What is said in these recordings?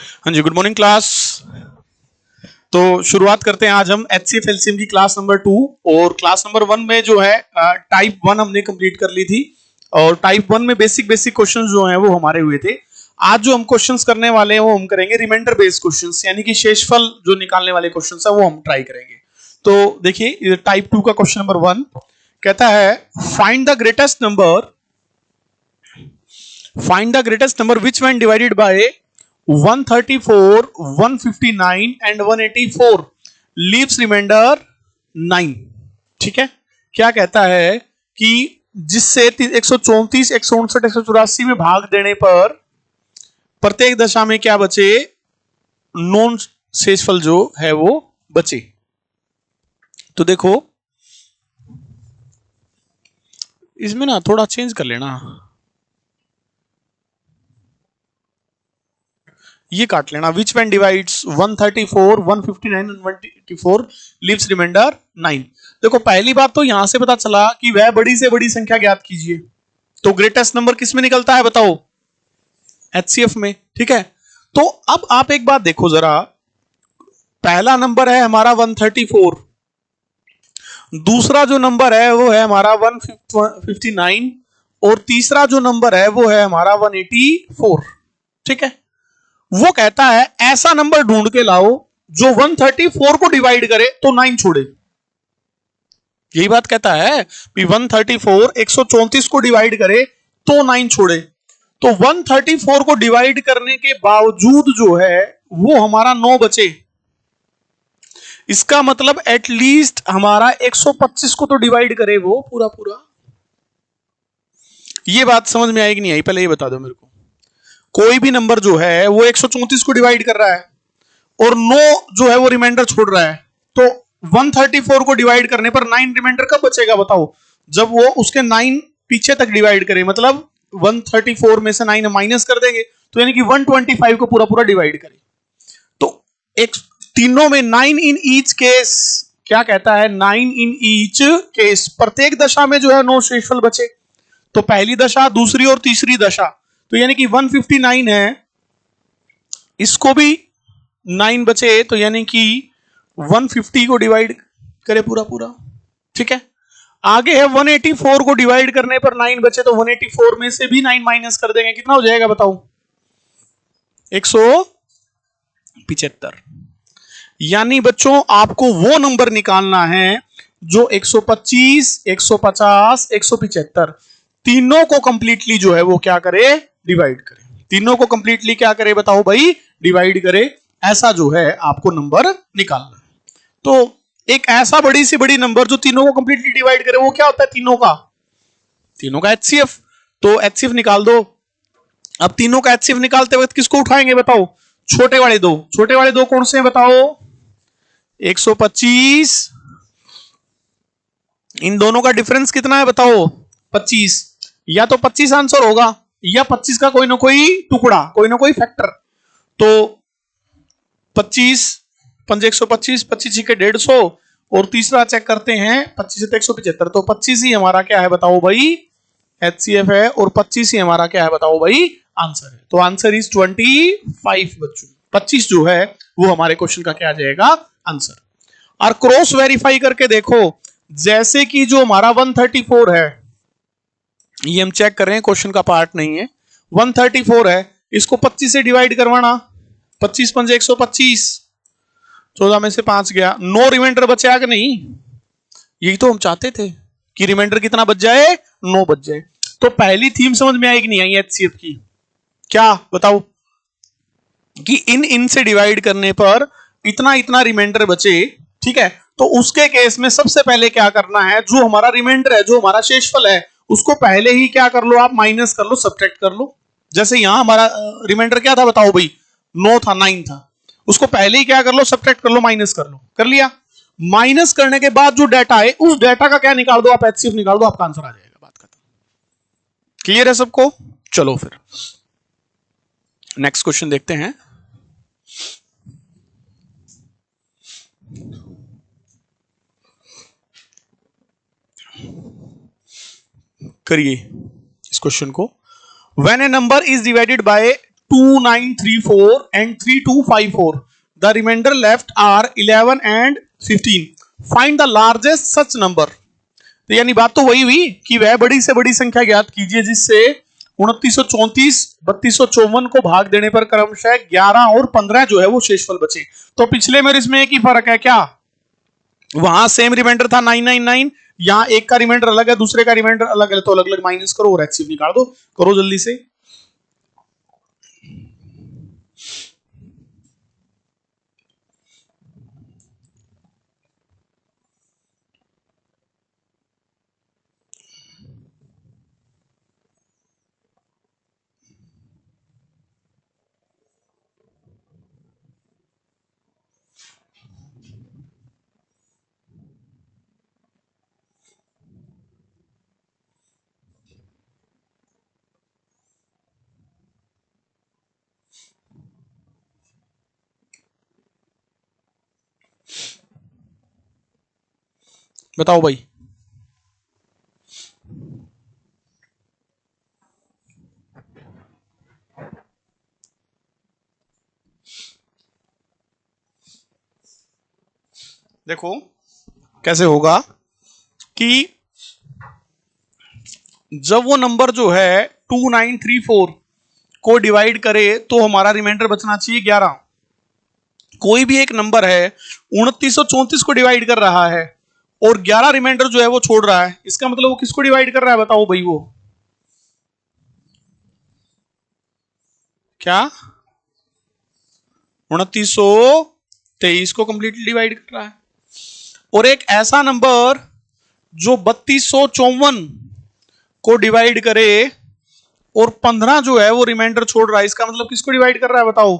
हाँ जी, good morning class. तो शुरुआत करते हैं। आज हम HCF LCM की क्लास नंबर 2 और क्लास नंबर 1 में जो है टाइप 1 हमने कंप्लीट कर ली थी और टाइप 1 में बेसिक क्वेश्चंस जो हैं वो हमारे हुए थे। आज जो हम क्वेश्चंस करने वाले हैं वो हम करेंगे रिमाइंडर बेस्ड क्वेश्चंस, यानी कि शेषफल जो निकालने वाले क्वेश्चंस है वो हम ट्राई करेंगे। तो देखिए टाइप 2 का क्वेश्चन नंबर 1 कहता है find the greatest number which when divided by 134, 159 and 184 leaves remainder 9। ठीक है, क्या कहता है कि जिससे 134, 159, 184 में भाग देने पर प्रत्येक दशा में क्या बचे, नॉन शेषफल जो है वो बचे। तो देखो इसमें ना थोड़ा चेंज कर लेना, ये काट लेना। Which when divides 134, 159 and 184 leaves remainder 9। देखो पहली बात तो यहां से पता चला कि वह बड़ी से बड़ी संख्या ज्ञात कीजिए। तो ग्रेटेस्ट नंबर किस में निकलता है बताओ? HCF में। ठीक है, तो अब आप एक बात देखो जरा, पहला नंबर है हमारा 134, दूसरा जो नंबर है वो है हमारा 159 और तीसरा जो नंबर है वो है हमारा 184। ठीक है, वो कहता है ऐसा नंबर ढूंढ के लाओ जो 134 को डिवाइड करे तो 9 छोड़े। यही बात कहता है कि 134 134 को डिवाइड करे तो 9 छोड़े। तो 134 को डिवाइड करने के बावजूद जो है वो हमारा 9 बचे। इसका मतलब एटलीस्ट हमारा 125 को तो डिवाइड करे वो पूरा पूरा। ये बात समझ में आएगी नहीं आई, पहले ये बता दो मेरे को। कोई भी नंबर जो है वो 134 को डिवाइड कर रहा है और 9 जो है वो रिमाइंडर छोड़ रहा है, तो 134 को डिवाइड करने पर 9 रिमाइंडर कब बचेगा बताओ? जब वो उसके 9 पीछे तक डिवाइड करे, मतलब 134 में से 9 माइनस कर देंगे तो यानी कि 125 को पूरा पूरा डिवाइड करे। तो एक तीनों में 9 इन ईच केस, क्या कहता है 9 इन ईच केस, प्रत्येक दशा में जो है 9 शेषफल बचे। तो पहली दशा, दूसरी और तीसरी दशा, तो यानी कि 159 है, इसको भी 9 बचे तो यानी कि 150 को डिवाइड करे पूरा पूरा। ठीक है, आगे है 184 को डिवाइड करने पर 9 बचे, तो 184 में से भी 9 माइनस कर देंगे, कितना हो जाएगा बताओ? 175। यानी बच्चों आपको वो नंबर निकालना है जो 125, 150, 175 तीनों को कंप्लीटली जो है वो क्या करे, डिवाइड करे। तीनों को कंप्लीटली क्या करे बताओ भाई? डिवाइड करे। ऐसा जो है आपको नंबर निकालना है। तो एक ऐसा बड़ी से बड़ी नंबर जो तीनों को कंप्लीटली डिवाइड करे वो क्या होता है? तीनों का HCF। तो HCF निकाल दो। अब तीनों का HCF निकालते वक्त किसको उठाएंगे बताओ? छोटे वाले दो। छोटे वाले दो कौन से हैं बताओ? 125, इन दोनों का डिफरेंस कितना है बताओ? 25। या तो 25 आंसर होगा या 25 का कोई ना कोई टुकड़ा, कोई ना कोई फैक्टर। तो 25 5 125, 25 के 150 और तीसरा चेक करते हैं 25 से 175, तो 25 ही हमारा क्या है बताओ भाई? HCF है और 25 ही हमारा क्या है बताओ भाई? आंसर है। तो आंसर इज 25 बच्चों। 25 जो है वो हमारे क्वेश्चन का क्या आ जाएगा? आंसर। और क्रॉस वेरीफाई करके देखो, जैसे कि जो हमारा 134 है, ये हम चेक कर रहे हैं, क्वेश्चन का पार्ट नहीं है। 134 है, इसको 25 से डिवाइड करवाना, 25 पंजे 125, 14 में से 5 गया, 9 रिमाइंडर बचा कि नहीं? यही तो हम चाहते थे कि रिमाइंडर कितना बच जाए? 9 बच जाए। तो पहली थीम समझ में आएगी नहीं आई HCF की? क्या बताओ? कि इन से डिवाइड करने पर इतना इतना रिमाइंडर बचे। ठीक है, तो उसके केस में सबसे पहले क्या करना है, जो हमारा रिमाइंडर है, जो हमारा शेषफल है, उसको पहले ही क्या कर लो आप? माइनस कर लो, सब्ट्रैक्ट कर लो। जैसे यहां हमारा रिमाइंडर क्या था बताओ भाई? 9 था, 9 था, उसको पहले ही क्या कर लो? सब्ट्रैक्ट कर लो, माइनस कर लो। कर लिया। माइनस करने के बाद जो डाटा है उस डाटा का क्या निकाल दो आप? HCF निकाल दो, आपका आंसर आ जाएगा। बात खत्म। क्लियर है सबको? चलो फिर नेक्स्ट क्वेश्चन देखते हैं। करिए इस क्वेश्चन को। When A number is divided by 2934 and 3254. The remainder left are 11 and 15. Find the largest such number. तो यानी बात तो वही हुई कि वह बड़ी से बड़ी संख्या ज्ञात कीजिए जिससे 2934 3254 को भाग देने पर क्रमशः 11 और 15 जो है वो शेषफल बचे। तो पिछले में इसमें एक ही फर्क है क्या, वहां सेम रिमाइंडर था 999, यहां एक का रिमाइंडर अलग है दूसरे का रिमाइंडर अलग है, तो अलग अलग माइनस करो और एचसीएफ निकाल दो। करो जल्दी से। बताओ भाई। देखो कैसे होगा कि जब वो नंबर जो है 2934 को डिवाइड करे तो हमारा रिमाइंडर बचना चाहिए 11। कोई भी एक नंबर है 2934 को डिवाइड कर रहा है और 11 रिमाइंडर जो है वो छोड़ रहा है, इसका मतलब वो किसको डिवाइड कर रहा है बताओ भाई, वो क्या 2923 को कंप्लीटली डिवाइड कर रहा है। और एक ऐसा नंबर जो 3254 को डिवाइड करे और 15 जो है वो रिमाइंडर छोड़ रहा है, इसका मतलब किसको डिवाइड कर रहा है बताओ,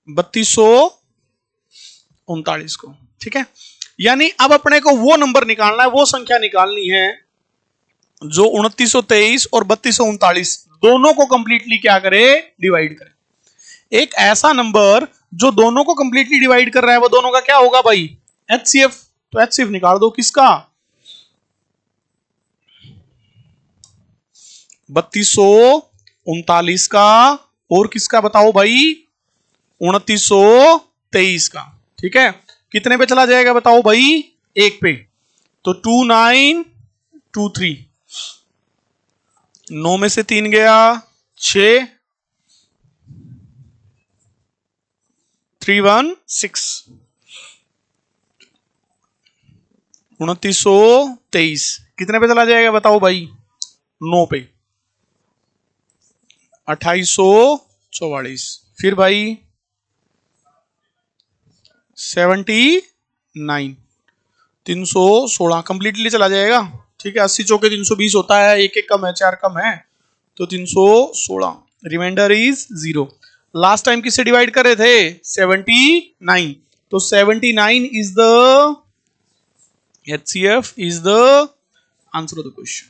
3239 को। ठीक है, यानी अब अपने को वो नंबर निकालना है, वो संख्या निकालनी है जो 2923 और 3239 दोनों को कंप्लीटली क्या करे, डिवाइड करे। एक ऐसा नंबर जो दोनों को कंप्लीटली डिवाइड कर रहा है वो दोनों का क्या होगा भाई, एचसीएफ। तो एचसीएफ निकाल दो किसका, 3239 का और किसका बताओ भाई, 2923 का। ठीक है, कितने पे चला जाएगा बताओ भाई, एक पे। तो 2923, 9 में से 3 गया 6, 316, 2923 कितने पे चला जाएगा बताओ भाई, 9 पे, 2844। फिर भाई 79, 316 कंप्लीटली चला जाएगा। ठीक है, 80 चौके 320 होता है, एक एक कम है 4 कम है, तो 316, रिमाइंडर इज 0। लास्ट टाइम किससे डिवाइड कर रहे थे, 79, तो 79 is the HCF is the answer of the question.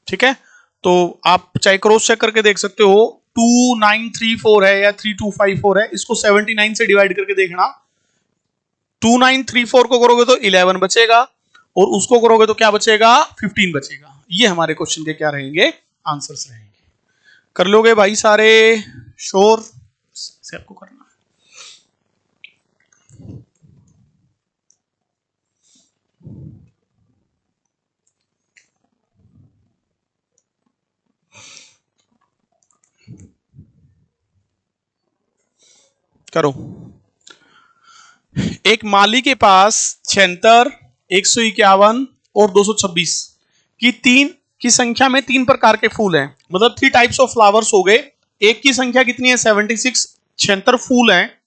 ठीक है, तो आप चाहे क्रॉस चेक करके देख सकते हो, 2934 है या 3254 है, इसको 79 से डिवाइड करके देखना। 2934 को करोगे तो 11 बचेगा और उसको करोगे तो क्या बचेगा, 15 बचेगा। ये हमारे क्वेश्चन के क्या रहेंगे, आंसर्स रहेंगे। कर लोगे भाई सारे, श्योर से आपको करना है। करो। एक माली के पास 76, 151 और 226 की संख्या में 3 प्रकार के फूल हैं, मतलब 3 टाइप्स ऑफ फ्लावर्स हो गए। एक की संख्या कितनी है, 76, 76 फूल हैं।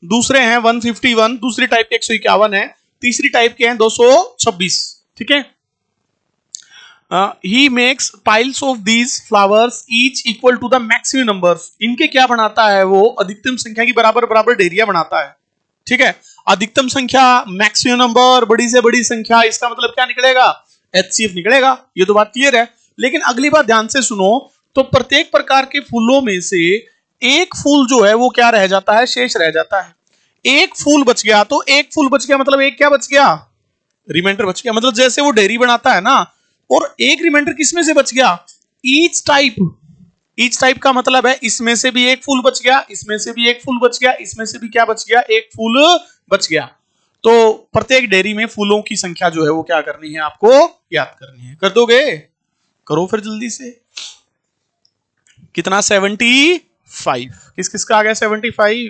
दूसरे हैं 151, दूसरी टाइप के 151 है, तीसरी टाइप के हैं 226। ठीक है, he makes piles of these flowers each equal to the maximum numbers। इनके क्या बनाता है, वो अधिकतम संख्या की बराबर बराबर ढेरियां बनाता है। ठीक है, अधिकतम संख्या, मैक्सिमम नंबर, बड़ी से बड़ी संख्या, इसका मतलब क्या निकलेगा, HCF निकलेगा। ये तो बात क्लियर है। लेकिन अगली बात ध्यान से सुनो, तो प्रत्येक प्रकार के फूलों में से एक फूल जो है वो क्या रह जाता है, शेष रह जाता है। एक फूल बच गया तो एक फूल बच गया, मतलब एक क्या बच गया, रिमाइंडर बच गया। मतलब जैसे वो ढेरी बनाता है ना, और एक रिमाइंडर किसमें से बच गया, ईच टाइप ईच टाइप का मतलब है इसमें से भी एक फूल बच गया, इसमें से भी एक फूल बच गया, इसमें से भी क्या बच गया, एक फूल बच गया। तो प्रत्येक डेयरी में फूलों की संख्या जो है वो क्या करनी है, आपको याद करनी है। कर दोगे? करो फिर जल्दी से। कितना? 75। किस किस का आ गया 75?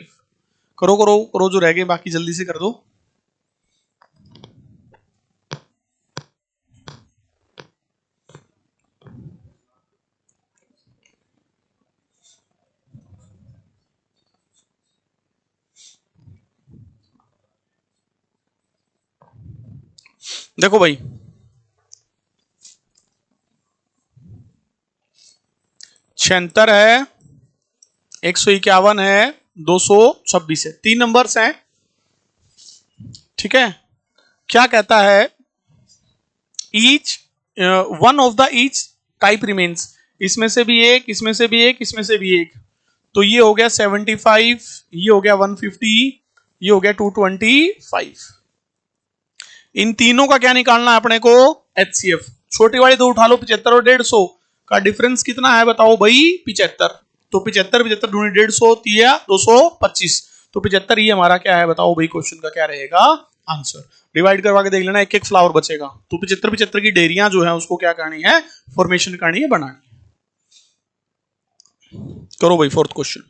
करो करो करो, जो रह गए बाकी जल्दी से कर दो। देखो भाई, 76 है, 151 है, 226 है, 3 नंबर्स हैं। ठीक है, क्या कहता है? Each one of the each type remains, इसमें से भी एक, इसमें से भी एक, इसमें से भी एक। तो ये हो गया 75, ये हो गया 150, ये हो गया 225। इन तीनों का क्या निकालना है अपने को? HCF। छोटी वाली दो उठा लो, 75 और 150 का डिफरेंस कितना है बताओ भाई? 75। तो 75 75 ढूंढी 150 होती है 225। तो 75 ये हमारा क्या है बताओ भाई? क्वेश्चन का क्या रहेगा आंसर? डिवाइड करवा के देख लेना, एक एक फ्लावर बचेगा। तो 75 75 की डेरियां जो है उसको क्या करनी है? फॉर्मेशन करनी है, बनानी है। करो भाई फोर्थ क्वेश्चन।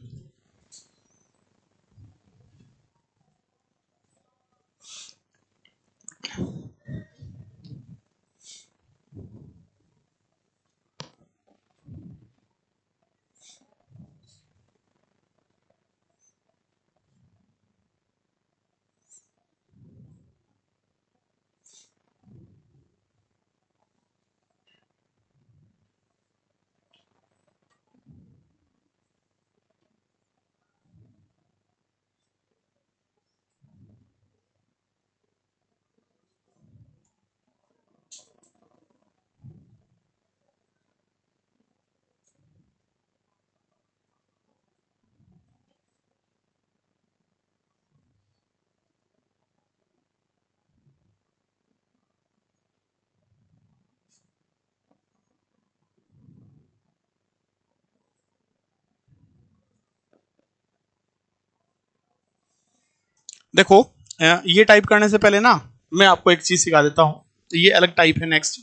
देखो, ये टाइप करने से पहले ना मैं आपको एक चीज सिखा देता हूं। ये अलग टाइप है। नेक्स्ट,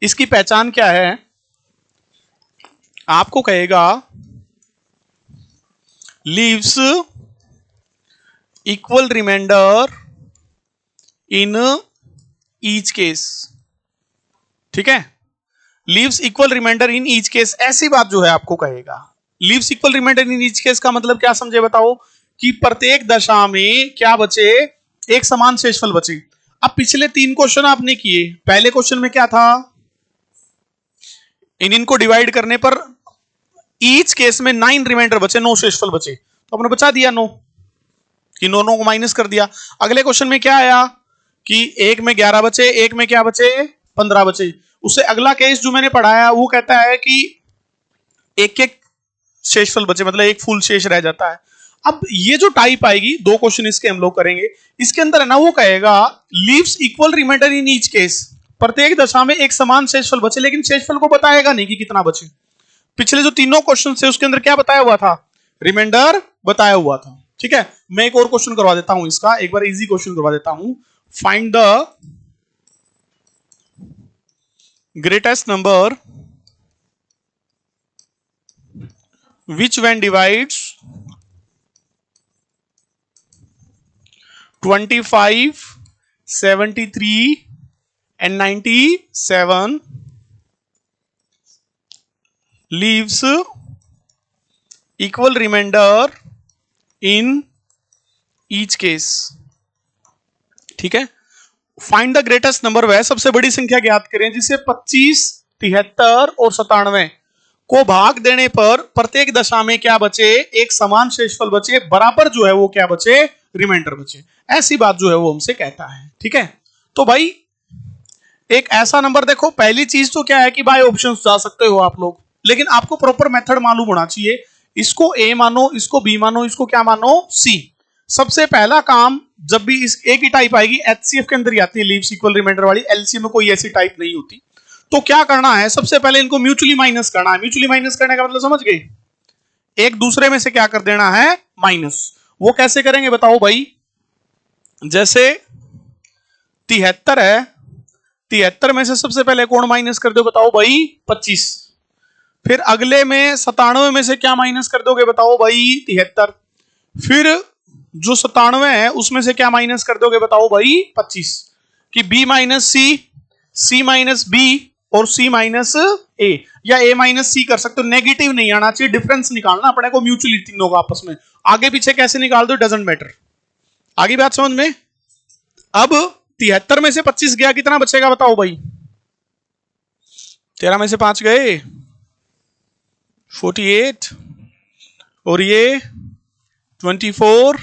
इसकी पहचान क्या है? आपको कहेगा leaves equal remainder in each case. ठीक है, leaves equal remainder in each case, ऐसी बात जो है आपको कहेगा। Leaves equal remainder in each case का मतलब क्या समझे बताओ? कि प्रत्येक दशा में क्या बचे? एक समान शेषफल बचे। अब पिछले 3 क्वेश्चन आपने किए, पहले क्वेश्चन में क्या था? इनको डिवाइड करने पर ईच केस में 9 रिमाइंडर बचे, 9 शेषफल बचे। तो आपने बचा दिया 9, कि 9 को माइनस कर दिया। अगले क्वेश्चन में क्या आया? कि एक में 11 बचे, एक में क्या बचे? 15 बचे। उससे अगला केस जो मैंने पढ़ाया वो कहता है कि एक एक शेषफल बचे, मतलब एक फूल शेष रह जाता है। अब ये जो टाइप आएगी, 2 क्वेश्चन इसके हम लोग करेंगे, इसके अंदर है ना वो कहेगा leaves equal remainder in each case, प्रत्येक दशा में एक समान शेषफल बचे, लेकिन शेषफल को बताएगा नहीं कि कितना बचे। पिछले जो तीनों क्वेश्चन थे उसके अंदर क्या बताया हुआ था? रिमाइंडर बताया हुआ था। ठीक है, मैं एक और क्वेश्चन करवा देता हूं इसका, एक बार इजी क्वेश्चन करवा देता हूं। Find the greatest number which when divides 25, 73 and 97 leaves equal remainder in each case। ठीक है, फाइंड द ग्रेटेस्ट नंबर, वह सबसे बड़ी संख्या ज्ञात करें जिसे 25, 73 और 97 को भाग देने पर प्रत्येक दशा में क्या बचे? एक समान शेषफल बचे, बराबर जो है वो क्या बचे? रिमाइंडर बचे। ऐसी बात जो है वो हमसे कहता है। ठीक है, तो भाई एक ऐसा नंबर, देखो पहली चीज तो क्या है कि बाय ऑप्शंस जा सकते हो आप लोग, लेकिन आपको प्रॉपर मेथड मालूम होना चाहिए। इसको ए मानो, इसको बी मानो, इसको क्या मानो? सी। सबसे पहला काम, जब भी इस ए की टाइप आएगी HCF के अंदर ही आती है, लीव्स इक्वल रिमाइंडर वाली, LCM में कोई ऐसी टाइप नहीं होती। तो क्या करना है, सबसे पहले इनको म्यूचुअली माइनस करना है। म्यूचुअली माइनस करने का मतलब समझ गए, एक दूसरे में से क्या कर देना है, माइनस। वो कैसे करेंगे बताओ भाई, जैसे 73 है, 73 में से सबसे पहले कौन माइनस कर दो बताओ भाई, 25। फिर अगले में 97 में से क्या माइनस कर दोगे बताओ भाई, 73। फिर जो 97 है उसमें से क्या माइनस कर दोगे बताओ भाई, 25। कि b माइनस सी, सी माइनस बी और c माइनस ए, या a माइनस सी कर सकते हो। नेगेटिव नहीं आना चाहिए, डिफरेंस निकालना अपने को म्यूचुअली तीनों का आपस में। आगे पीछे कैसे निकाल दो डजंट मैटर। आगे बात समझ में। अब 73 में से 25 गया, कितना बचेगा बताओ भाई, 13 में से 5 गए 48 और ये 24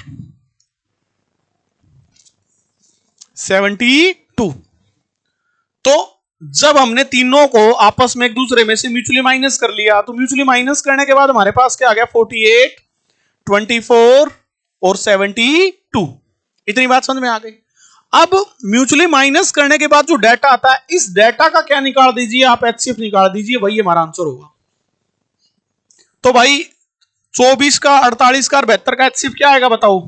72। तो जब हमने तीनों को आपस में एक दूसरे में से म्यूचुअली माइनस कर लिया, तो म्यूचुअली माइनस करने के बाद हमारे पास क्या आ गया, 48 24 और 72। इतनी बात समझ में आ गई। अब म्यूचुअली माइनस करने के बाद जो डाटा आता है, इस डाटा का क्या निकाल दीजिए आप, एचसीएफ निकाल दीजिए, वही हमारा आंसर होगा। तो भाई 24 का 48 का 72 का एचसीएफ क्या आएगा बताओ,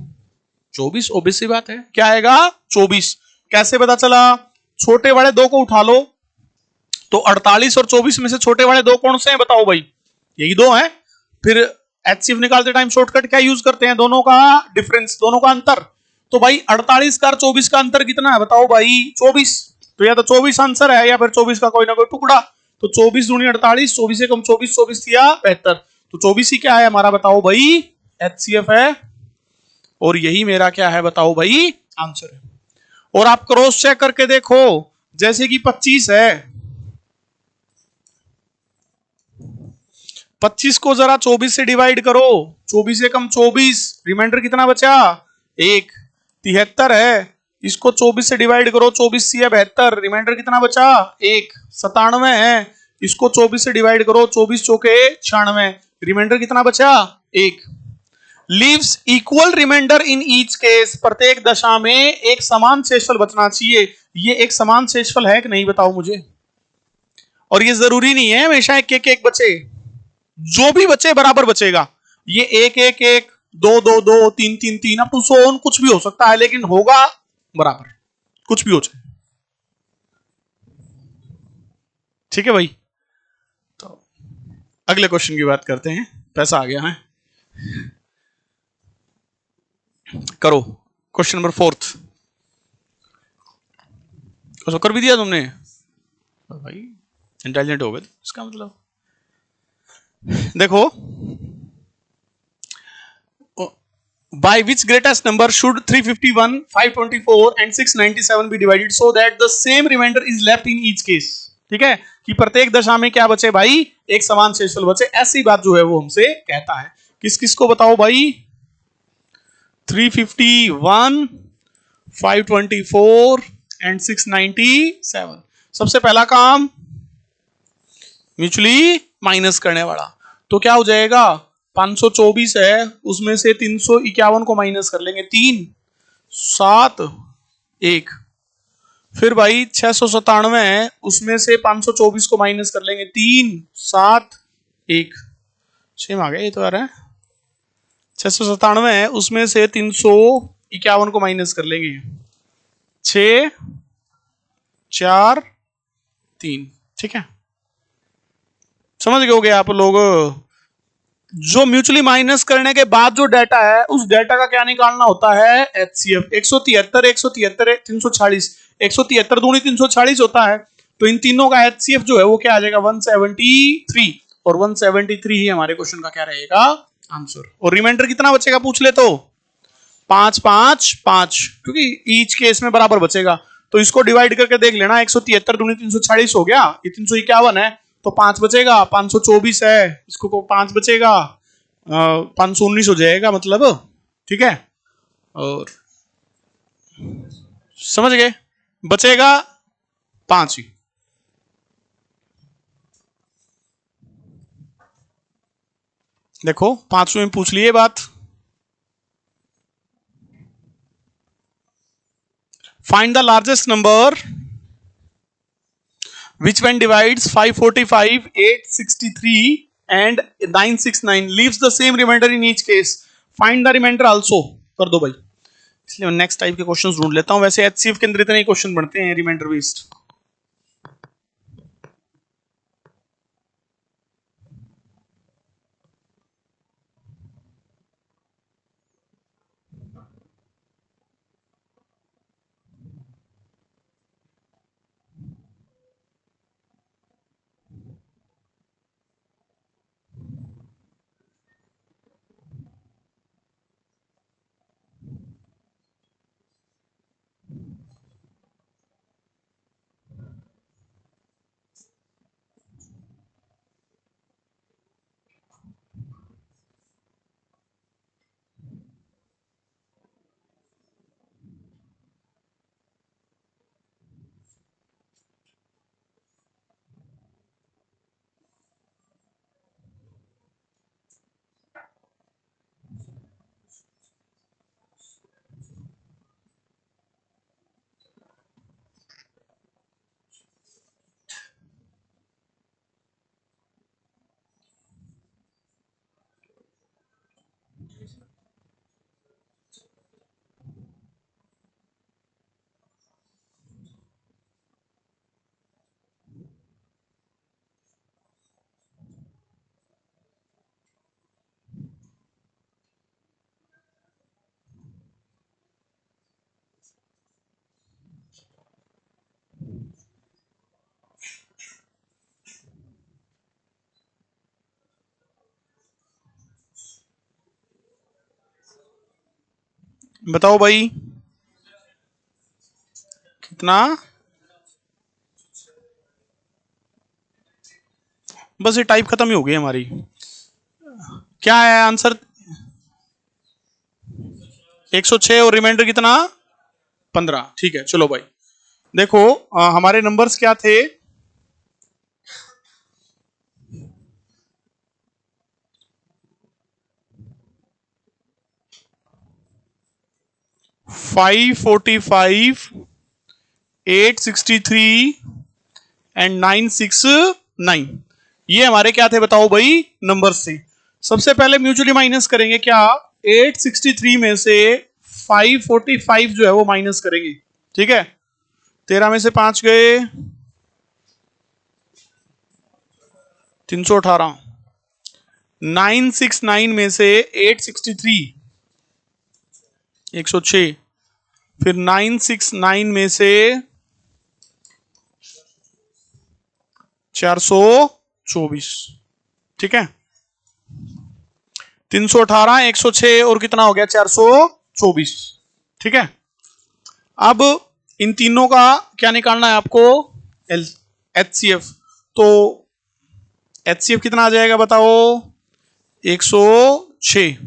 24। ओबीसी सी बात है, क्या आएगा 24। कैसे पता चला, छोटे वाले दो को उठा लो, तो 48 और 24 में से छोटे वाले दो कौन से हैं बताओ भाई, यही दो हैं। फिर एचसीएफ निकालते टाइम शॉर्टकट क्या यूज करते हैं, दोनों का डिफरेंस, दोनों का अंतर। तो भाई 48 का 24 का अंतर कितना है बताओ भाई, 24। तो या तो 24 आंसर है या फिर 24 का कोई ना कोई टुकड़ा। तो 24 दूनी 48, 24 से कम 24, 24 दिया 72। तो 24 ही क्या है हमारा बताओ भाई, एचसीएफ है। और यही मेरा क्या है बताओ भाई, आंसर है। और आप क्रॉस चेक करके देखो, जैसे कि 25 है, 25 को जरा 24 से डिवाइड करो, 24 से कम 24, रिमाइंडर कितना बचा, 1। 73 है, इसको 24 से डिवाइड करो, 24 सी है 72, रिमाइंडर कितना बचा, 1। 97 है, इसको 24 से डिवाइड करो, 24 चौके 96, रिमाइंडर कितना बचा, 1। Leaves equal remainder in each case, प्रत्येक दशा में एक समान शेषफल बचना चाहिए। ये एक समान शेषफल है कि नहीं बताओ मुझे। और ये जरूरी नहीं है हमेशा एक एक एक बचे, जो भी बचे बराबर बचेगा। ये एक एक एक, दो दो दो, तीन तीन तीन, अप टू सो ऑन कुछ भी हो सकता है, लेकिन होगा बराबर, कुछ भी हो जाए। ठीक है भाई। तो अगले क्वेश्चन की बात करते हैं, पैसा आ गया है, करो क्वेश्चन नंबर 4। उसको कर भी दिया तुमने भाई, इंटेलिजेंट हो गए इसका मतलब। देखो, by which greatest number should 351, 524 and 697 be divided so that the same remainder is left in each case। ठीक है, कि प्रत्येक दशा में क्या बचे भाई, एक समान शेषफल बचे। ऐसी बात जो है वो हमसे कहता है। किस किस को बताओ भाई, 351, 524 एंड 697। सबसे पहला काम म्यूचुअली माइनस करने वाला, तो क्या हो जाएगा, 524 है, उसमें से 351 को माइनस कर लेंगे, 3 7 1। फिर भाई 697 है, उसमें से 524 को माइनस कर लेंगे, 3 7 1। सेम आ गया ये तो यार है। 697 है, उसमें से 351 को माइनस कर लेंगे, 6 4 3। ठीक है, समझ गए हो गया आप लोग। जो म्यूचुअली माइनस करने के बाद जो डाटा है, उस डाटा का क्या निकालना होता है, एचसीएफ। 173 173 340, 173 दूनी 340 होता है। तो इन तीनों का एचसीएफ जो है वो क्या आ जाएगा, 173। और 173 ही हमारे क्वेश्चन का क्या रहेगा, आंसर। और रिमाइंडर कितना बचेगा पूछ ले तो 5 5 5, क्योंकि ईच केस में बराबर बचेगा। तो इसको डिवाइड करके देख लेना, 173 दूनी 340 हो गया, ये 351 है, तो 5 बचेगा, 524 है, इसको 5 बचेगा, 519 हो जाएगा मतलब। ठीक है, और समझ गए, बचेगा 5 ही। देखो 5वें में पूछ लिए बात। Find the largest number Which one divides 545, 863 and 969 leaves the same remainder in each case? Find the remainder also कर दो भाई। इसलिए मैं नेक्स्ट टाइप के क्वेश्चंस ढूंढ लेता हूं। वैसे एचसीएफ के अंदर इतने ही क्वेश्चन बनते हैं रिमाइंडर बेस्ड। बताओ भाई कितना? बस ये टाइप खत्म ही हो गई हमारी। क्या है आंसर? 106 और रिमाइंडर कितना? 15। ठीक है चलो भाई देखो हमारे नंबर्स क्या थे? 545, 863 एंड 969। ये हमारे क्या थे बताओ भाई नंबर से। सबसे पहले म्यूचुअली माइनस करेंगे क्या? 863 में से 545 जो है वो माइनस करेंगे। ठीक है 13 में से 5 गए 318। 969 में से 863 106। फिर 969 में से 424। ठीक है 318 106 और कितना हो गया 424। ठीक है अब इन तीनों का क्या निकालना है आपको? एचसीएफ। तो एचसीएफ कितना आ जाएगा बताओ? 106।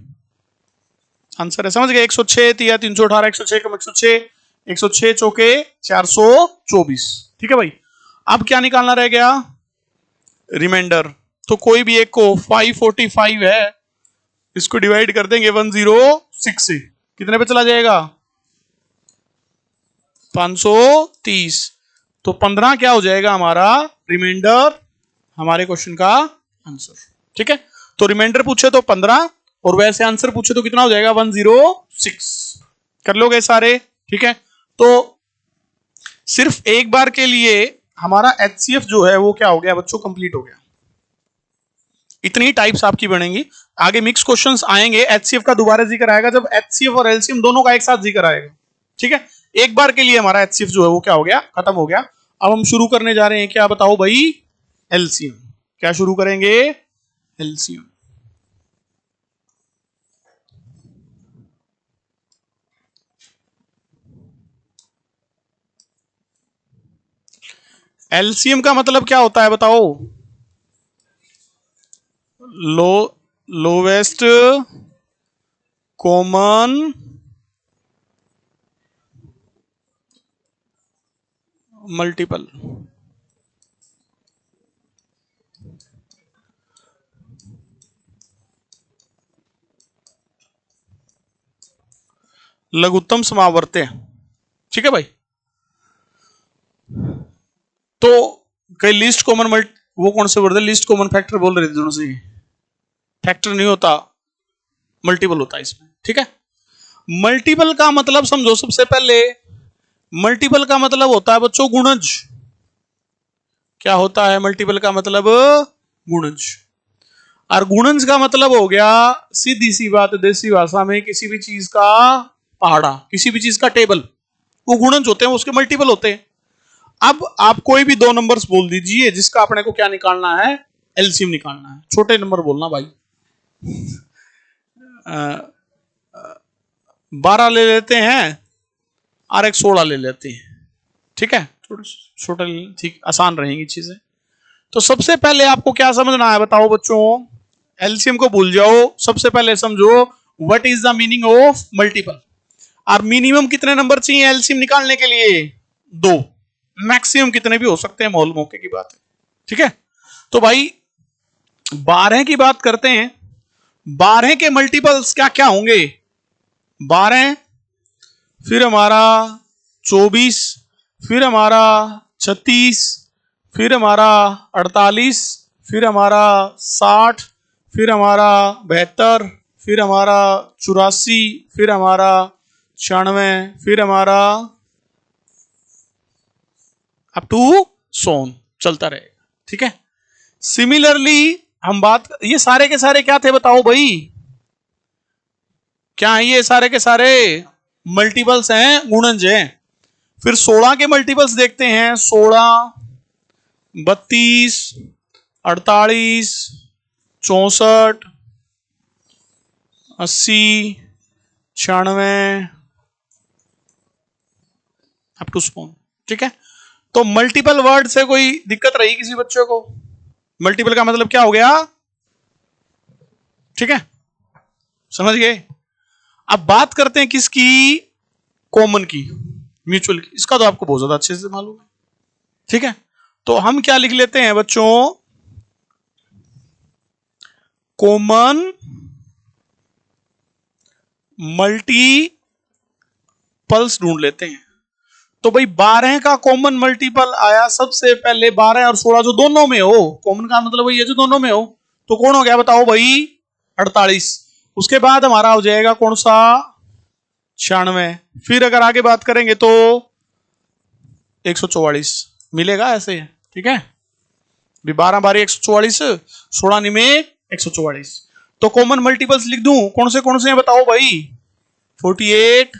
आंसर है समझ गए? 106 या 318 106 कम 106 106 चौके 424। ठीक है भाई अब क्या निकालना रह गया? रिमाइंडर। तो कोई भी एक को 545 है इसको डिवाइड कर देंगे 106 से कितने पे चला जाएगा? 530। तो 15 क्या हो जाएगा हमारा रिमाइंडर हमारे क्वेश्चन का आंसर। ठीक है तो रिमाइंडर पूछे तो 15 और वैसे आंसर पूछे तो कितना हो जाएगा? 106। कर लोगे सारे? ठीक है तो सिर्फ एक बार के लिए हमारा एचसीएफ जो है वो क्या हो गया बच्चों? कंप्लीट हो गया। इतनी टाइप्स आपकी बनेंगी। आगे मिक्स क्वेश्चंस आएंगे एचसीएफ का दोबारा जिक्र आएगा जब एचसीएफ और एलसीएम दोनों का एक साथ जिक्र आएगा। ठीक है एक बार के लिए हमारा एचसीएफ जो है वो क्या हो गया? खत्म हो गया। अब हम शुरू करने जा रहे हैं क्या बताओ भाई? एलसीएम। क्या शुरू करेंगे? एलसीएम। एलसीएम का मतलब क्या होता है बताओ? Lowest common multiple. लघुत्तम समावर्त्य। ठीक है भाई तो कई लिस्ट कॉमन वो कौन से वर्ड है, लिस्ट कॉमन फैक्टर बोल रहे थे दोनों से, फैक्टर नहीं होता, मल्टीपल होता है इसमें, ठीक है। मल्टीपल का मतलब समझो, सबसे पहले मल्टीपल का मतलब होता है बच्चों गुणज। क्या होता है मल्टीपल का मतलब? गुणज। और गुणज का मतलब हो गया सीधी सी बात, देसी भाषा में किसी भी चीज का पहाड़ा, किसी भी चीज का टेबल, वो गुणज होते हैं, उसके मल्टीपल होते हैं। अब आप कोई भी दो नंबर्स बोल दीजिए जिसका अपने को क्या निकालना है, एलसीएम निकालना है। छोटे नंबर बोलना भाई, 12 ले लेते हैं और एक 16 ले लेते हैं, ठीक है, छोटा ठीक, आसान रहेंगी चीजें। तो सबसे पहले आपको क्या समझना है बताओ बच्चों, एलसीएम को भूल जाओ, सबसे पहले समझो what is the meaning of multiple. और मिनिमम कितने नंबर चाहिए एलसीएम निकालने के लिए? 2। मैक्सिमम कितने भी हो सकते हैं, मौल मौके की बात है, ठीक है। तो भाई 12 की बात करते हैं, 12 के मल्टीपल्स क्या क्या होंगे? 12, फिर हमारा 24, फिर हमारा 36, फिर हमारा 48, फिर हमारा 60, फिर हमारा 72, फिर हमारा 84, फिर हमारा 96, फिर हमारा अप टू सोन चलता रहेगा, ठीक है। सिमिलरली हम बात, ये सारे के सारे क्या थे बताओ भाई, क्या है ये सारे के सारे? मल्टीपल्स हैं, गुणज हैं। फिर 16 के मल्टीपल्स देखते हैं, 16, 32, 48, 64, 80, 96 अप टू स्पोन, ठीक है। तो मल्टीपल वर्ड से कोई दिक्कत रही किसी बच्चों को? मल्टीपल का मतलब क्या हो गया, ठीक है, समझ गए। अब बात करते हैं किसकी? कॉमन की, म्यूचुअल की। इसका तो आपको बहुत ज्यादा अच्छे से मालूम है, ठीक है। तो हम क्या लिख लेते हैं बच्चों, कॉमन मल्टीपल्स ढूंढ लेते हैं। तो भाई 12 का कॉमन मल्टीपल आया सबसे पहले, 12 और 16 जो दोनों में हो, कॉमन का मतलब ये जो दोनों में हो, तो कौन हो गया बताओ भाई? 48। उसके बाद हमारा हो जाएगा कौन सा? 96। फिर अगर आगे बात करेंगे तो 144 मिलेगा ऐसे, ठीक है। 12 बारी 144, 16 में 144। तो कॉमन मल्टीपल्स लिख दूं, कौन से हैं बताओ भाई? 48,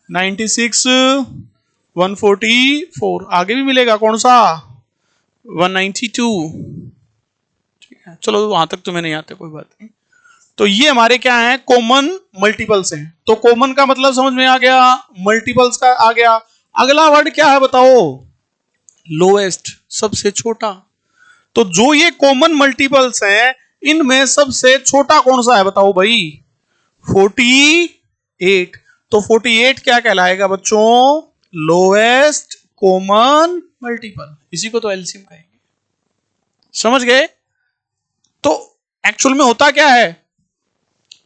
96, 144। आगे भी मिलेगा कौन सा? 192, ठीक है। चलो वहां तक तुम्हें नहीं आते, कोई बात नहीं। तो ये हमारे क्या है? कॉमन मल्टीपल्स हैं। तो कॉमन का मतलब समझ में आ गया, मल्टीपल्स का आ गया। अगला वर्ड क्या है बताओ? लोएस्ट, सबसे छोटा। तो जो ये कॉमन मल्टीपल्स हैं, इनमें सबसे छोटा कौन सा है बताओ भाई? 48। तो 48 क्या कहलाएगा बच्चों? Lowest common multiple. इसी को तो एलसीएम कहेंगे, समझ गए। तो एक्चुअल में होता क्या है,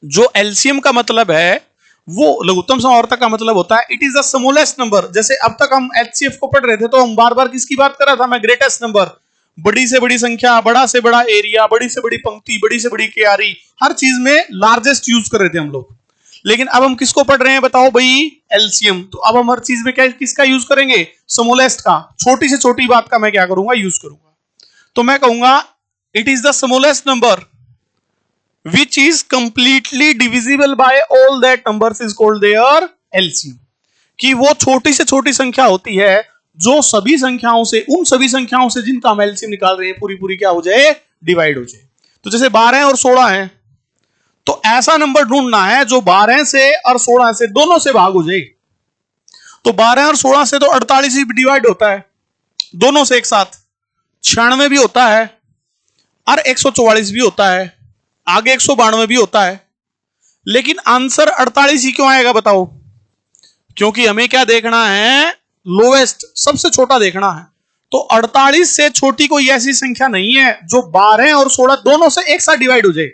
जो एलसीएम का मतलब है वो लघुत्तम समावर्तक का मतलब होता है it is the smallest number. जैसे अब तक हम एचसीएफ को पढ़ रहे थे तो हम बार बार किसकी बात कर रहा था मैं? Greatest number. बड़ी से बड़ी संख्या, बड़ा से बड़ा एरिया, बड़ी से बड़ी पंक्ति, बड़ी से बड़ी क्यारी, हर चीज में लार्जेस्ट यूज कर रहे थे हम लोग। लेकिन अब हम किसको पढ़ रहे हैं बताओ भाई? एलसीएम। तो अब हम हर चीज में क्या किसका यूज करेंगे? स्मॉलेस्ट का। छोटी से छोटी बात का मैं क्या करूंगा? यूज करूंगा। तो मैं कहूंगा it is the smallest number which is completely divisible by all that numbers is called their LCM। कि वो छोटी से छोटी संख्या होती है जो सभी संख्याओं से, उन सभी संख्याओं से जिनका हम एलसीएम निकाल रहे हैं, पूरी पूरी क्या हो जाए? डिवाइड हो जाए। तो जैसे 12 और 16 है, तो ऐसा नंबर ढूंढना है जो 12 से और 16 से दोनों से भाग हो जाए। तो 12 और 16 से तो 48 ही डिवाइड होता है दोनों से एक साथ, 96 भी होता है और 144 भी होता है, आगे 192 भी होता है। लेकिन आंसर 48 ही क्यों आएगा बताओ? क्योंकि हमें क्या देखना है? लोएस्ट, सबसे छोटा देखना है। तो 48 से छोटी कोई ऐसी संख्या नहीं है जो 12 और 16 दोनों से एक साथ डिवाइड हो जाए।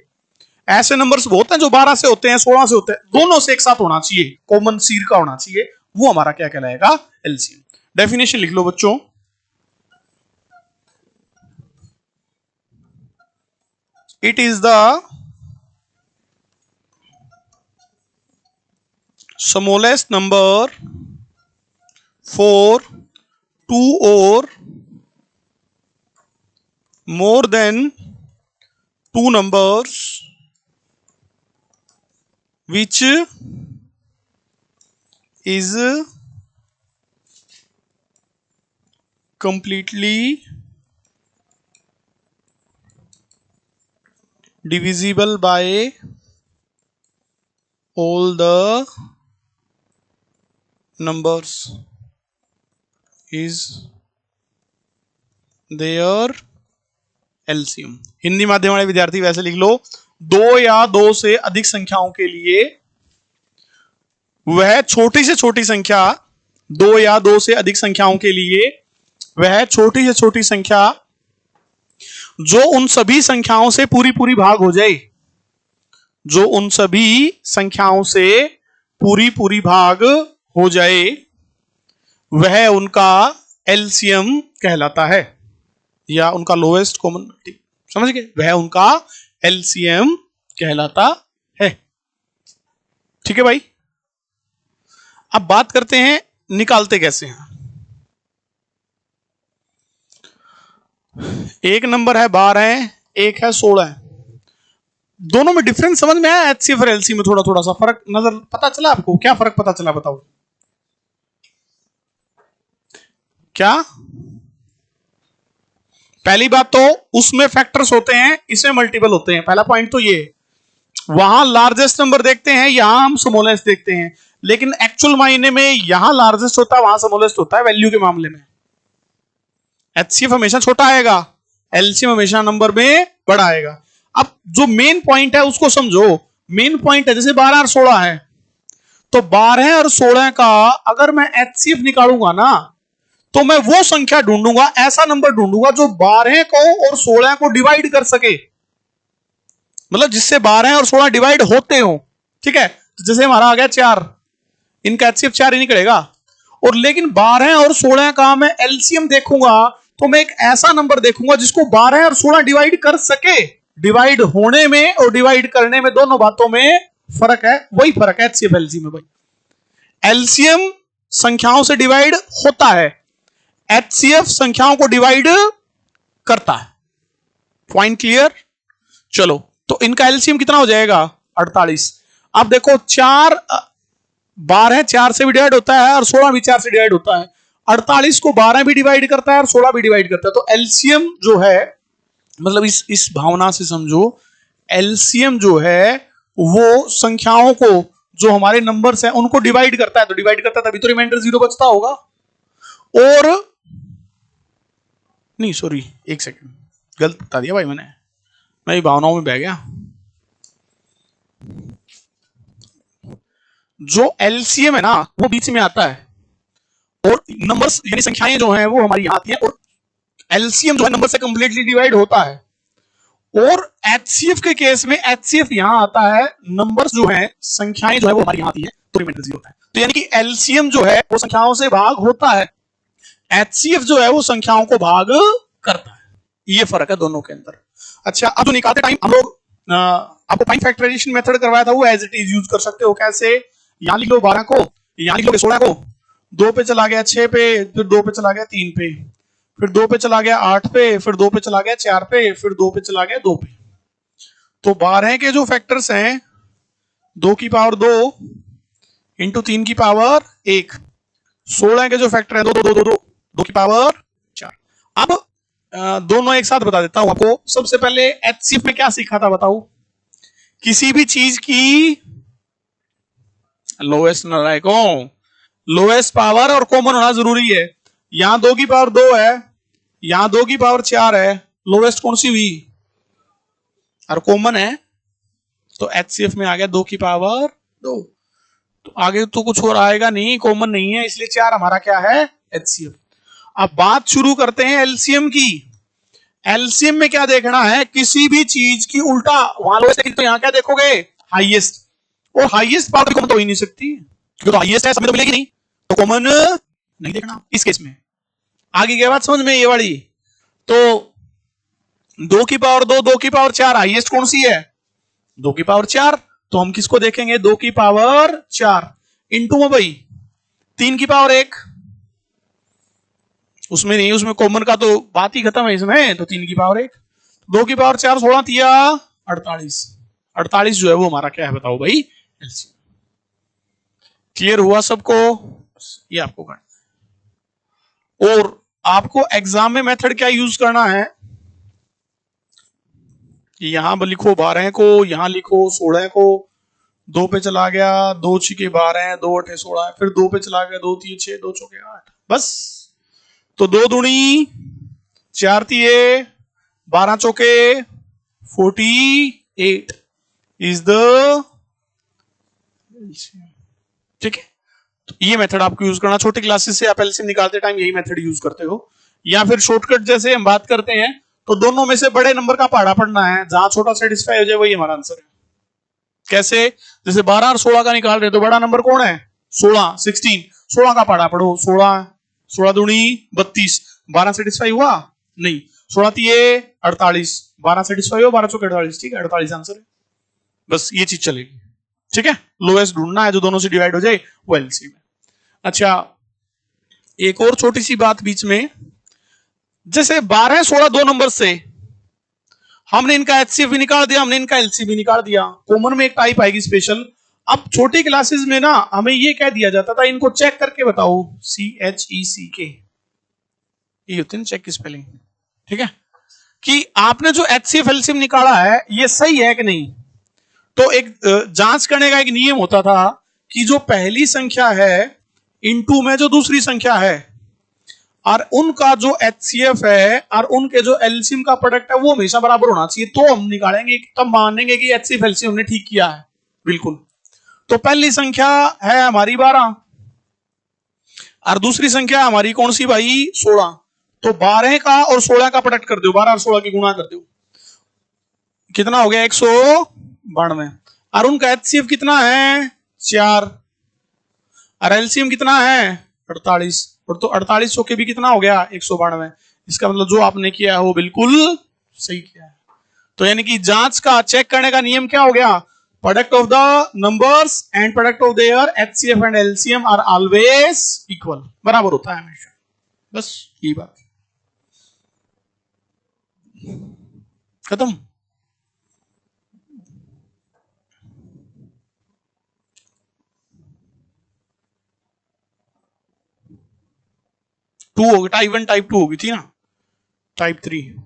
ऐसे नंबर्स बहुत हैं जो 12 से होते हैं, 16 से होते हैं, दोनों से एक साथ होना चाहिए, कॉमन सीड का होना चाहिए। वो हमारा क्या कहलाएगा? एलसीएम। डेफिनेशन लिख लो बच्चों। it is the smallest number for two or more than two numbers which is completely divisible by all the numbers is their LCM। Hindi माध्यम वाले विद्यार्थी वैसे लिख लो, दो या दो से अधिक संख्याओं के लिए वह छोटी से छोटी संख्या, दो या दो से अधिक संख्याओं के लिए वह छोटी से छोटी संख्या जो उन सभी संख्याओं से पूरी पूरी भाग हो जाए, जो उन सभी संख्याओं से पूरी पूरी भाग हो जाए, वह उनका एलसीएम कहलाता है, या उनका लोएस्ट कॉमन मल्टीपल। समझ गए? वह उनका एलसीएम कहलाता है। ठीक है भाई। अब बात करते हैं निकालते कैसे हैं। एक नंबर है 12, एक है 16। दोनों में डिफरेंस समझ में आया? एचसीएफ और एलसी में थोड़ा थोड़ा सा फर्क नजर पता चला आपको? क्या फर्क पता चला बताओ? क्या? पहली बात तो उसमें फैक्टर्स होते हैं, इसमें मल्टीपल होते हैं। पहला पॉइंट तो ये, वहां लार्जेस्ट नंबर देखते हैं, यहां हम स्मॉलेस्ट देखते हैं, लेकिन एक्चुअल मायने में यहां लार्जेस्ट होता है, वहां स्मॉलेस्ट होता है वैल्यू के मामले में। एचसीएफ हमेशा छोटा आएगा, एलसीएम हमेशा नंबर में बड़ा आएगा। अब जो मेन पॉइंट है उसको समझो। मेन पॉइंट है जैसे 12 और 16 है, तो 12 और 16 का अगर मैं एचसीएफ निकालूंगा ना, तो मैं वो संख्या ढूंढूंगा, ऐसा नंबर ढूंढूंगा जो 12 को और 16 को डिवाइड कर सके, मतलब जिससे 12 और 16 डिवाइड होते हो। ठीक है? तो जैसे हमारा आ गया 4, इनका एचसीएफ 4 ही निकलेगा। और लेकिन 12 और 16 का मैं एलसीएम देखूंगा तो मैं एक ऐसा नंबर देखूंगा जिसको 12 और 16 डिवाइड कर सके। डिवाइड होने में और डिवाइड करने में दोनों बातों में फर्क है, वही फर्क है एचसीएफ एलसीएम में भाई। एलसीएम संख्याओं से डिवाइड होता है, एचसीएफ संख्याओं को डिवाइड करता है। Point clear? चलो, तो इनका एलसीएम कितना हो जाएगा? 48। अब देखो 12 4 से भी डिवाइड होता है और 16 भी 4 से डिवाइड होता है। 48 को 12 भी डिवाइड करता है और 16 भी डिवाइड करता है। तो एलसीएम जो है, मतलब इस भावना से समझो, एलसीएम जो है वो संख्याओं को, जो हमारे नंबर्स हैं उनको डिवाइड करता है। तो डिवाइड करता है तभी तो रिमाइंडर 0 बचता होगा। और नहीं, सॉरी, एक सेकंड, गलत बता दिया भाई मैंने, मैं भावनाओं में बह गया। जो एलसीएम है ना वो बीच में आता है, और नंबर्स यानी संख्याएं जो हैं वो हमारी यहां आती हैं, और एलसीएम जो है नंबर से कंप्लीटली डिवाइड होता है। और एचसीएफ के केस में एचसीएफ यहां आता है, नंबर्स जो है, संख्याएं जो है वो हमारी यहां आती है, तो रिमाइंडर 0 होता है। तो यानी कि एलसीएम जो है वो संख्याओं से भाग होता है, एचसीएफ जो है वो संख्याओं को भाग करता है। ये फर्क है दोनों के अंदर। अच्छा, अब जो निकालते टाइम हम लोग आपको टाइम फैक्टराइजेशन मेथड करवाया था, वो एज इट इज यूज कर सकते हो। कैसे? यहां लिख लो 12 को, यहां लिख लो 16 को, 2 पे चला गया 6 पे, फिर 2 पे चला गया 3 पे, फिर 2 पे चला गया 8 पे, फिर 2 पे चला गया 4 पे, फिर 2 पे चला गया 2 पे। तो 12 के जो फैक्टर्स हैं 2 की पावर 2 इंटू 3 की पावर 1, 16 के जो फैक्टर है 2 2 2 2 2 की पावर 4। अब दोनों एक साथ बता देता हूं आपको। सबसे पहले एचसीएफ में क्या सीखा था बताओ? किसी भी चीज की लोएस्ट लोएस्ट पावर और कॉमन होना जरूरी है। यहां 2 की पावर 2 है, यहां 2 की पावर 4 है, लोएस्ट कौन सी हुई? और कॉमन है, तो एचसीएफ में आ गया 2 की पावर 2। तो आगे तो कुछ और आएगा नहीं, कॉमन नहीं है, इसलिए 4 हमारा क्या है? एचसीएफ। अब बात शुरू करते हैं एलसीएम की। एलसीएम में क्या देखना है? किसी भी चीज की उल्टा, वहां लोएस्ट है तो यहां क्या देखोगे? हाईएस्ट। और हाईएस्ट पावर कॉमन तो हो ही नहीं सकती, क्योंकि तो हाईएस्ट है, समय तो मिलेगी नहीं, तो कॉमन नहीं देखना इस केस में। आगे क्या बात समझ में ये वाली? तो 2 की पावर 2, 2 की पावर 4 हाईएस्ट कौन सी है? 2 की पावर 4। तो हम किसको देखेंगे? 2 की पावर 4 इंटू में भाई 3 की पावर 1, उसमें नहीं, उसमें कॉमन का तो बात ही खत्म है इसमें, तो 3 की पावर 1, 2 की पावर 4 16 तिया 48, 48 जो है वो हमारा क्या है बताओ भाई? एलसीएम। क्लियर हुआ सबको? ये आपको करना। और आपको एग्जाम में मेथड क्या यूज करना है? यहां लिखो 12 को, यहां लिखो 16 को, 2 पे चला गया, 2 छिके 12, 2 अठे 16, फिर 2 पे चला गया, 2 तिये 6, 2 चौके 8, बस। तो 2 दूनी 4 तिये 12 चौके 48 इज द, ठीक है। तो ये मेथड आपको यूज करना। छोटी क्लासेस से आप एलसीएम निकालते टाइम यही मेथड यूज करते हो, या फिर शॉर्टकट जैसे हम बात करते हैं तो दोनों में से बड़े नंबर का पहाड़ा पढ़ना है, जहां छोटा सेटिस्फाई हो जाए वही हमारा आंसर है। कैसे? जैसे 12 और 16 का निकाल रहे तो बड़ा नंबर कौन है? 16, 16, 16 का पहाड़ा पढ़ो, 16, 16 दूनी 32, 12 सेटिस्फाई हुआ नहीं, 16 तिये 48, 12 सेटिस्फाई हो, 12 चौके 48, ठीक है, 48 आंसर है। बस ये चीज चलेगी, ठीक है। लोएस्ट ढूंढना है जो दोनों से डिवाइड हो जाए वो एलसीएम है। अच्छा, एक और छोटी सी बात बीच में, जैसे 12 16 दो नंबर से हमने इनका एचसीएफ भी निकाल दिया, हमने इनका एलसी भी निकाल दिया, कॉमन में एक टाइप आएगी स्पेशल। अब छोटी क्लासेस में ना हमें ये कह दिया जाता था इनको चेक करके बताओ, CHECK, ये होती है चेक की स्पेलिंग, ठीक है, कि आपने जो एचसीएफ एलसीएम निकाला है ये सही है कि नहीं। तो एक जांच करने का एक नियम होता था कि जो पहली संख्या है इनटू में जो दूसरी संख्या है, और उनका जो एचसीएफ है और उनके जो एलसीएम का प्रोडक्ट है वो हमेशा बराबर होना चाहिए, तो हम निकालेंगे, तब मानेंगे कि एचसीएफ एलसीएम हमने ठीक किया है। बिल्कुल। तो पहली संख्या है हमारी 12 और दूसरी संख्या हमारी कौन सी भाई? 16। तो 12 का और 16 का प्रोडक्ट कर दो, 12 और 16 की गुणा कर दो, कितना हो गया? 192। और उनका एचसीएफ कितना है? 4, और एलसीएम कितना है? 48। और तो 48 चौके भी कितना हो गया? 192। इसका मतलब जो आपने किया है वो बिल्कुल सही किया है। तो यानी कि जांच का, चेक करने का नियम क्या हो गया? Product of the numbers and product of their HCF and LCM are always equal, बराबर होता है हमेशा। बस यही बात, खत्म। टू होगी, टाइप 1 टाइप 2 होगी थी ना, टाइप 3।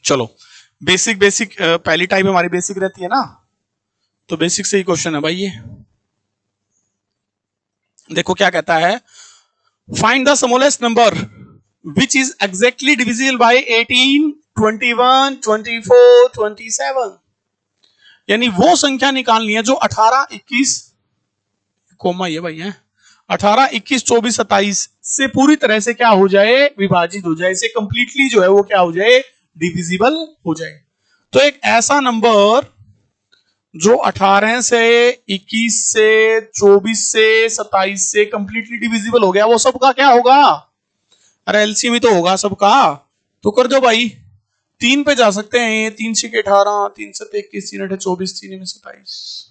चलो, बेसिक बेसिक पहली टाइप हमारी बेसिक रहती है ना, तो बेसिक से ही क्वेश्चन है भाई ये। देखो क्या कहता है, find the smallest number which is exactly divisible bye 18, 21, 24, 27। यानी वो संख्या निकालनी है जो 18, 21, कोमा ये भाई है, 18, 21, 24, 27 से पूरी तरह से क्या हो जाए? विभाजित हो जाए, इसे कंप्लीटली जो है वो क्या हो जाए? डिविजिबल हो जाए। तो एक ऐसा नंबर जो 18 से, 21 से, 24 से, 27 से कंप्लीटली डिविजिबल हो गया, वो सबका क्या होगा? अरे एलसीएम ही तो होगा सबका। तो कर दो भाई, 3 पे जा सकते हैं, 3 6 18, 3 7 21, 3 8 24, 3 में 27,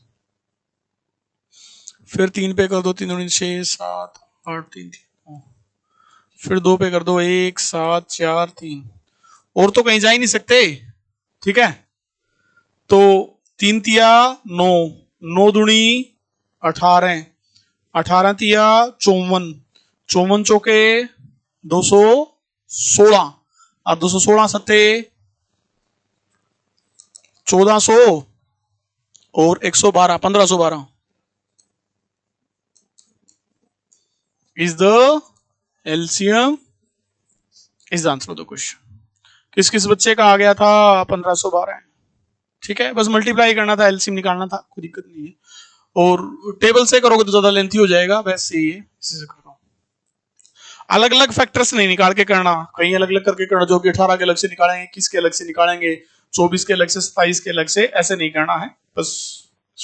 फिर 3 पे कर दो, 3 2 6 7 8 3 3, फिर 2 पे कर दो 1 7 4 3, और तो कहीं जा ही नहीं सकते, ठीक है। तो 3 तिया 9, 9 दूनी 18, 18 तिया 54, 54 चौके 216, और 216 सत्ते 1400 और 112, 1512 is the LCM is the answer of the question। किस किस बच्चे का आ गया था? 1512, ठीक है। बस मल्टीप्लाई करना था, एलसीएम निकालना था, कोई दिक्कत नहीं है। और टेबल से करोगे तो ज्यादा लेंथी हो जाएगा, वैसे ही है, इसी से कर रहा हूं। अलग अलग फैक्टर्स नहीं निकाल के करना, कहीं अलग अलग करके करना, जो कि 18 के अलग से निकालेंगे, 21 के अलग से निकालेंगे, 24 के अलग से, 27 के अलग से, ऐसे नहीं करना है। बस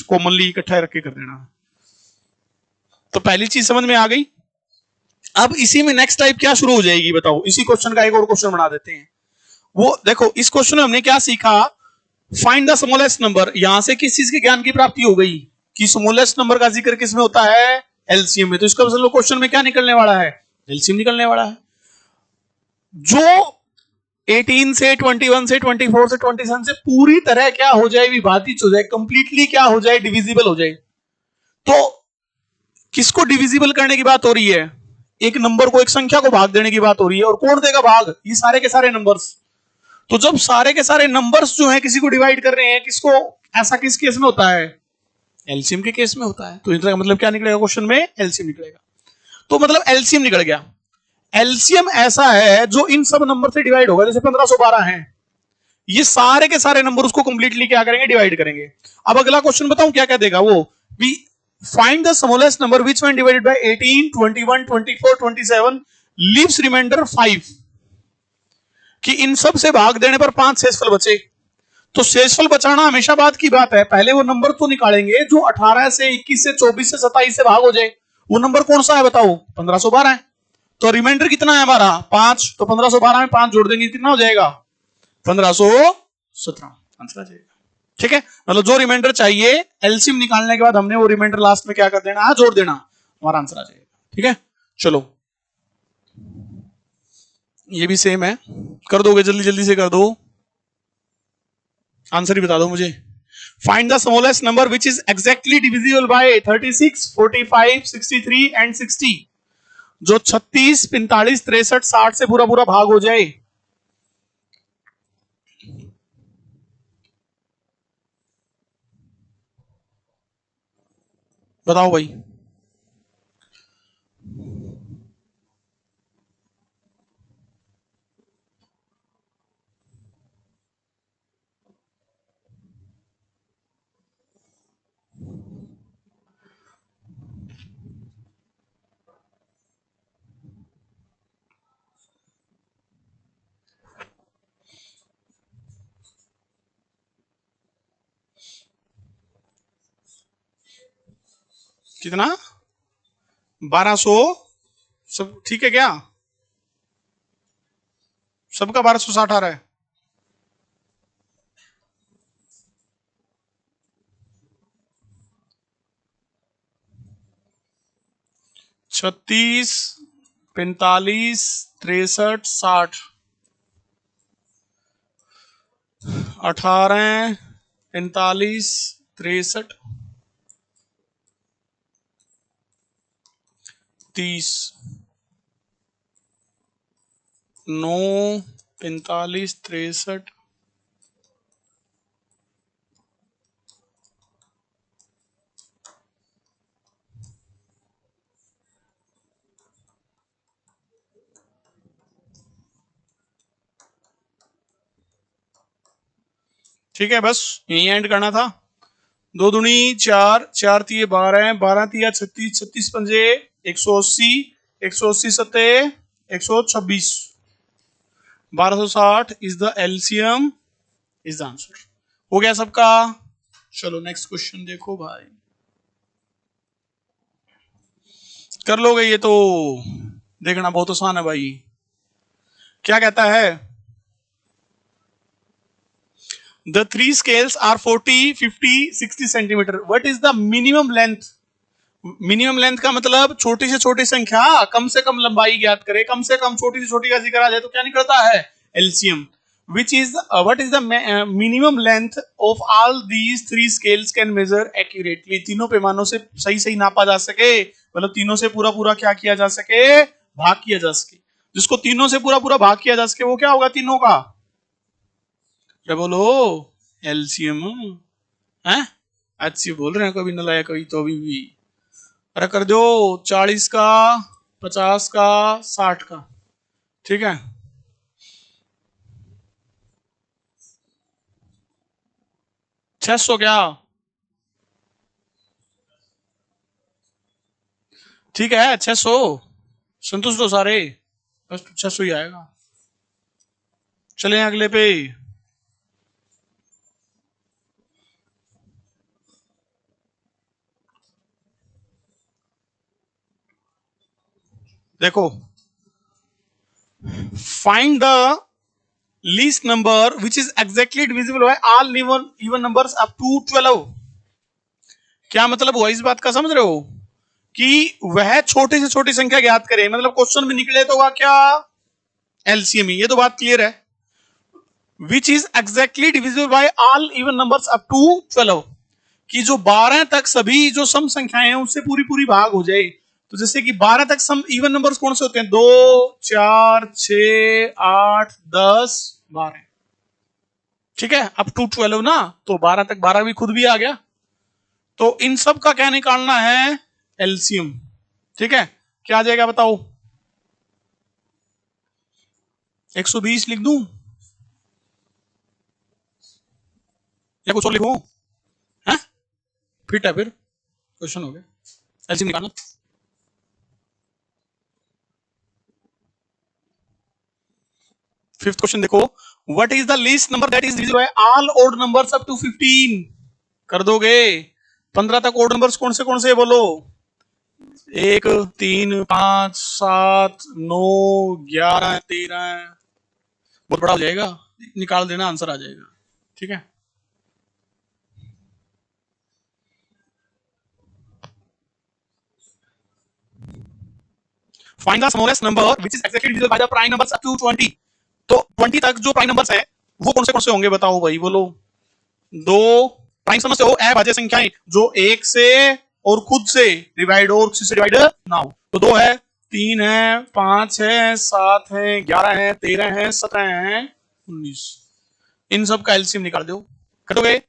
कॉमनली इकट्ठा रख के कर देना। तो पहली चीज समझ में आ गई। अब इसी में नेक्स्ट टाइप क्या शुरू हो जाएगी बताओ, इसी क्वेश्चन का एक और क्वेश्चन बना देते हैं। वो देखो इस क्वेश्चन में हमने क्या सीखा, फाइंड द स्मॉलेस्ट नंबर। यहां से किस चीज के ज्ञान की प्राप्ति हो गई कि स्मॉलेस्ट नंबर का जिक्र किस में होता है, एलसीएम में। तो इसका मतलब क्वेश्चन में क्या निकलने वाला है, एलसीएम निकलने वाला है। जो 18 से 21 से 24 से 27 से पूरी तरह क्या हो जाए, विभाजित हो जाए, कंप्लीटली क्या हो जाए, डिविजिबल हो जाए। तो किसको डिविजिबल करने की बात हो रही है, एक नंबर को, एक संख्या को भाग देने की बात हो रही है। और कौन देगा भाग, ये सारे के सारे नंबर्स। तो जब सारे के सारे नंबर्स जो है किसी को डिवाइड कर रहे हैं, किसको, ऐसा किस केस में होता है, एलसीएम के केस में होता है। तो इसका मतलब क्या निकलेगा क्वेश्चन में, एलसीएम निकलेगा। तो मतलब एलसीएम निकल गया। एलसीएम ऐसा है जो इन सब नंबर से डिवाइड होगा। जैसे 1512 है, ये सारे के सारे नंबर उसको कंप्लीटली क्या करेंगे, डिवाइड करेंगे। अब अगला क्वेश्चन बताऊं क्या क्या देगा वो, भी find the smallest number which when divided by 18, 21, 24, 27 leaves remainder 5, कि इन सब से भाग देने पर 5 शेषफल बचे। तो शेषफल बचाना हमेशा बात की बात है, पहले वो नंबर तो निकालेंगे जो 18 से 21 से 24 से 27 से भाग हो जाए। वो नंबर कौन सा है बताओ, 1512 है। तो रिमाइंडर कितना है हमारा, 5। तो 1512 में 5 जोड़ देंगे, कितना हो जाएगा, 1517 आंसर आ जाएगा। ठीक है, मतलब जो रिमाइंडर चाहिए एलसीएम निकालने के बाद हमने वो रिमाइंडर लास्ट में क्या कर देना, जोड़ देना, हमारा आंसर आ जाएगा। ठीक है, चलो ये भी सेम है, कर दोगे जल्दी जल्दी से कर दो, आंसर ही बता दो मुझे। Find the smallest number which is exactly divisible bye 36, 45, 63 and 60। जो 36, 45, 63, 60 से पूरा पूरा भाग हो जाए। बताओ भाई। कितना, 1200, सब ठीक है क्या, सबका 1260 आ रहा है। 36, 45, 63, 60, 18, 45, 63, 30, 9, 45, 63, ठीक है, बस यही एंड करना था। 2 दूनी 4, 4 तिये 12, 12 तिया 36, 36 पंजे 180, 180 सत्ते 126, 1260 is the LCM, is the answer. हो गया सबका। चलो नेक्स्ट क्वेश्चन देखो भाई, कर लोगे ये तो, देखना बहुत आसान है भाई। क्या कहता है, the 3 scales are 40, 50, 60 centimetre. What is the minimum length. Minimum length का मतलब छोटी से छोटी संख्या कम से कम लंबाई ज्ञात करे, कम से कम छोटी से छोटी का जिक्र आ जाए तो क्या निकलता है, LCM. which is what is the minimum length of all these 3 scales can measure accurately। तीनों पैमानों से सही सही नापा जा सके, मतलब तीनों से पूरा पूरा क्या किया जा सके, भाग किया जा सके। जिसको तीनों से पूरा पूरा भाग किया जा सके वो क्या होगा, तीनों का, क्या बोलो, एलसीएम है। अच्छी बोल रहे हैं, कभी न लाया कभी तो अभी भी। अरे कर दो 40 का, 50 का, 60 का। ठीक है, 600 क्या, ठीक है 600, संतुष्ट हो सारे, बस 600 ही आएगा। चले अगले पे। देखो, find the least number which is exactly divisible by all even numbers up to 12। क्या मतलब हुआ इस बात का, समझ रहे हो? कि वह छोटी से छोटी संख्या ज्ञात करे, मतलब क्वेश्चन में निकले तो वह क्या, एलसीएम ही, ये तो बात क्लियर है। Which is exactly divisible by all even numbers up to 12, कि जो 12 तक सभी जो सम संख्याएं हैं उससे पूरी पूरी भाग हो जाए। तो जैसे कि 12 तक सम इवन नंबर्स कौन से होते हैं, 2 4 6 8 10 12, ठीक है, अप टू 12 ना, तो 12 तक 12 भी खुद भी आ गया। तो इन सब का क्या निकालना है, एलसीएम, ठीक है। क्या आ जाएगा बताओ, 120 लिख दूं या कुछ और लिखूं? है फिट है, फिर क्वेश्चन हो गया, एलसीएम निकालना। फिफ्थ क्वेश्चन देखो, what is the least number that is divisible by all odd numbers up to 15। कर दोगे? 15 तक ओड नंबर्स कौन से बोलो, 1 3 5 7 9 11 13, बहुत बड़ा हो जाएगा, निकाल देना, आंसर आ जाएगा, ठीक है। Find the smallest number which is exactly divisible by the prime numbers up to 20। तो 20 तक जो प्राइम नंबर्स हैं वो कौन से होंगे बताओ भाई, बोलो। दो प्राइम समझते हो, अभाज्य संख्याएं जो एक से और खुद से डिवाइड और किसी से डिवाइड ना हो। तो 2 है, 3 है, 5 है, 7 है, 11 है, 13 है, 17 है, 19, इन सब का एलसीएम निकाल दो, कटोगे?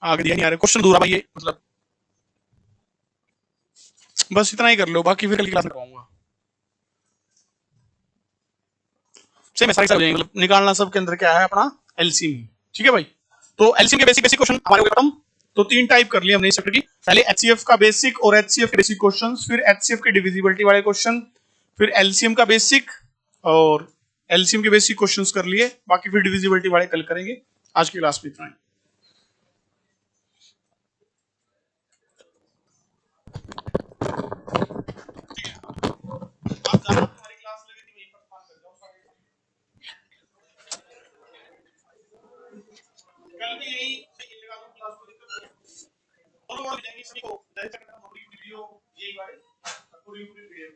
आगे दिया नहीं आ रहा, क्वेश्चन दूर भाई, ये मतलब बस इतना ही कर लो, बाकी फिर कल की क्लास में करवाऊंगा। सेम ऐसा हो जाएंगे, मतलब निकालना सबके अंदर क्या है अपना, एलसीएम, ठीक है भाई। तो एलसीएम के बेसिक बेसिक क्वेश्चन हमारे हो गए खत्म। तो 3 टाइप कर लिए हमने इस चैप्टर की, पहले एचसीएफ का बेसिक और एचसीएफ के बेसिक क्वेश्चंस, फिर एचसीएफ के डिविजिबिलिटी वाले क्वेश्चन, फिर एलसीएम का बेसिक और एलसीएम के बेसिक क्वेश्चंस कर लिए, बाकी फिर डिविजिबिलिटी वाले कल करेंगे। आज की क्लास में इतना ही। कल भी यही लगा दूं क्लास को, दिक्कत दोनों मोड जाएंगे सभी को, डायरेक्ट वीडियो यही वाले पूरी पूरी वीडियो।